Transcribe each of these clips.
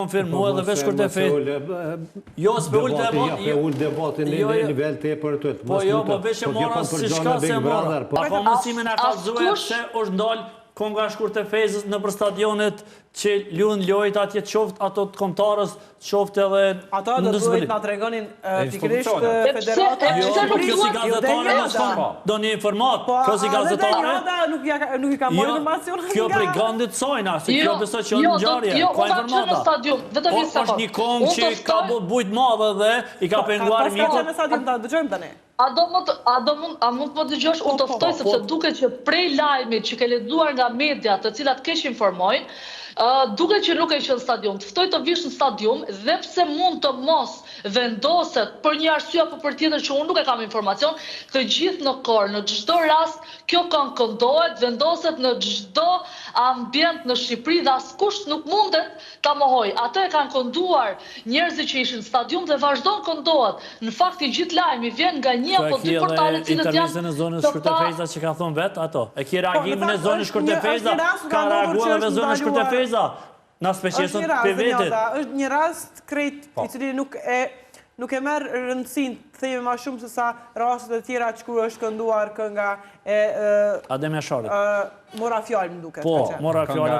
konfirmu edhe veç kur të fejt. Jo, s'pe ullë debat. Ja, ullë debatin në nivel të e për të të. Po jo, po veç e mora si shka se mora. Ako mësimin e ka zue se është ndalë konga shkur të fejzës në për stadionet që lunë lojt atje të qoftë ato të komtarës, qoftë edhe Ata do duhet nga të regonin pikërisht federata. Jo, po kjo si gazetare në shkon, do një informat, kjo si gazetare. Nuk i ka marrë informacion. Kjo prej gandit sajna, se kjo besoj që në gjarje, ka informata. Po është një kongë që ka bujt madhe dhe i ka penguar mikot. A mund të dëgjosh, unë të ftoj, sepse duke që prej lajmit që ke lexuar nga media të cilat keq informojnë, duke që nuk e qenë në stadium, të ftoj të vish në stadium dhe pse mund të mos vendoset për një arsye apo për tjetër që unë nuk e kam informacion, të gjithë në korë, në çdo rast, kjo këngë këndohet, vendoset në çdo ambient në Shqipëri dhe askush nuk mundet ta mohoj. Ato e kanë kënduar njerëzit që ishin në stadium dhe vazhdon këndohet. Në fakt i gjithë lajmi vjen nga një apo dy portale të cilët janë në zonën Shkurtefeza që ka thonë vet ato. E ki reagimin e zonës Shkurtefeza, ka reaguar edhe zonën Shkurtefeza. Na speqesën për vetit. Është një rast krejt i cili nuk e merë rëndësin të thejme ma shumë se sa rastet e tjera që kur është kënduar kënga e Ademja Sharit. Mora fjallë më duke. Po, mora fjallë.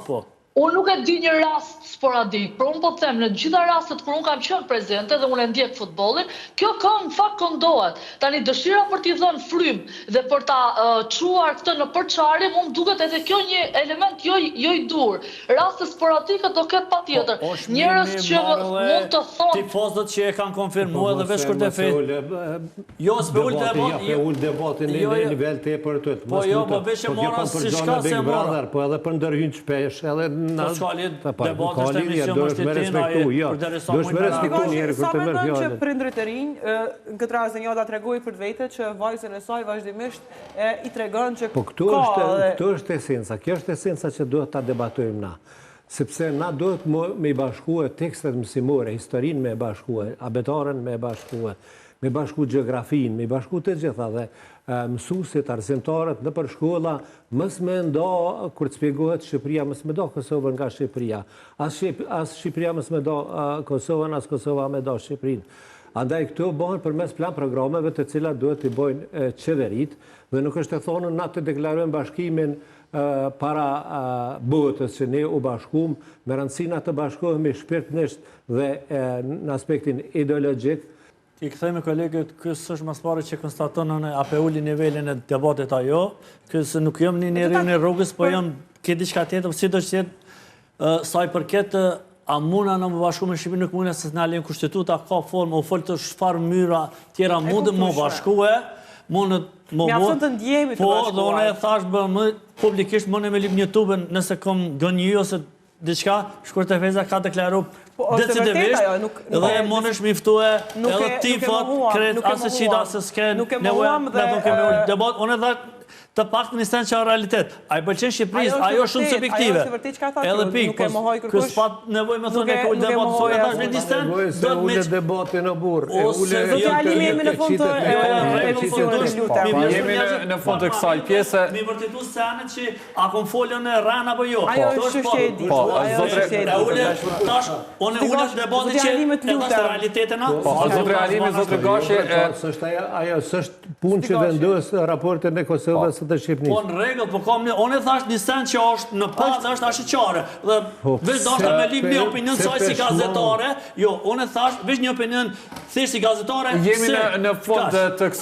Po. Unë nuk e di një rast sporadik, por unë po them në gjitha rastet kur unë kam qenë prezente dhe unë e ndjek futbollin, kjo këngë në fakt këndohet. Tani dëshira për t'i dhënë frymë dhe për ta çuar këtë në përçarje, mund duket edhe kjo një element jo i dur. Raste sporadike do ketë patjetër. Njerëz që mund të thonë tifozët që e kanë konfirmuar edhe veç kur të fejt. Jo, s'pe ullë debat. Ja, ullë debatin në nivel të e për të. Po jo, po veç e mora si shka se mora. Po edhe për ndërhyjnë shpesh, edhe po shkallit debat është emision më shtetin për derisa mujnë Sa mendon që prindrit e rinj, në këtë rast e njëta tregoj për vete që vajzën e saj vazhdimisht i tregon që po këtu është esenca, kjo është esenca që duhet ta debatojmë na. Sepse na duhet me i bashkue tekstet mësimore, historinë me i bashkue, abetaren me i bashkue, me i bashku geografin, me i bashku të gjitha dhe mësusit, arsimtarët në për shkolla, mës me ndo, kur të spjegohet Shqipëria, mës me do Kosovën nga Shqipëria. As Shqipëria mës me do Kosovën, as Kosova me do Shqipërinë. Andaj këto bëhen përmes plan programeve të cilat duhet të bojnë qeverit, dhe nuk është e thonë na të deklarojmë bashkimin para botës që ne u bashkum, me rëndësina të bashkohemi shpirtnisht dhe në aspektin ideologjik. I këthejme kolegët, kësë është mas pare që konstatonën ape uli nivelin e debatit ajo, kësë nuk jam një njeri në rrugës, po jam këtë diçka tjetër, si do që tjetë, saj përket, a muna në më bashku me Shqipin, nuk mune se të në alin kushtetuta, ka formë, o folë të shfarë myra tjera, mundë më bashkue, mundë më bërë, po, dhe unë e thash bërë më publikisht, më me lip një tubën, nëse kom gënjë ose diçka, Shkurtefeza ka deklaru decisivisht dhe mund është miftue edhe tifat, kret, asë qita, asë s'ken nevoja, dhe nuk kemi ullë debat, unë e dhe të pak të njësten që a realitet. A i pëlqen Shqipëris, ajo shumë subjektive. Edhe pik, kësë pat nevoj me thonë e ka ullë debat, soj e thash me njësten, do të ullë debatin në burë. Jemi në fund të jemi në fund të kësaj pjese. Mi vërtitu senet që a kon folën e rran apo jo. Ajo është që e di. Unë ullë debatin që e dhe realitetena. Zotë realimi, zotë Gashi. Ajo sështë pun që vendos raportin e Kosovës të Shqipënisë. Po në regull, po kam një, unë e thash një sen që është në pasë, është ashiqare. Dhe veç do është me lip një opinion saj si gazetare. Jo, unë e thash veç një opinion thjesht si gazetare. Jemi në fund të kësaj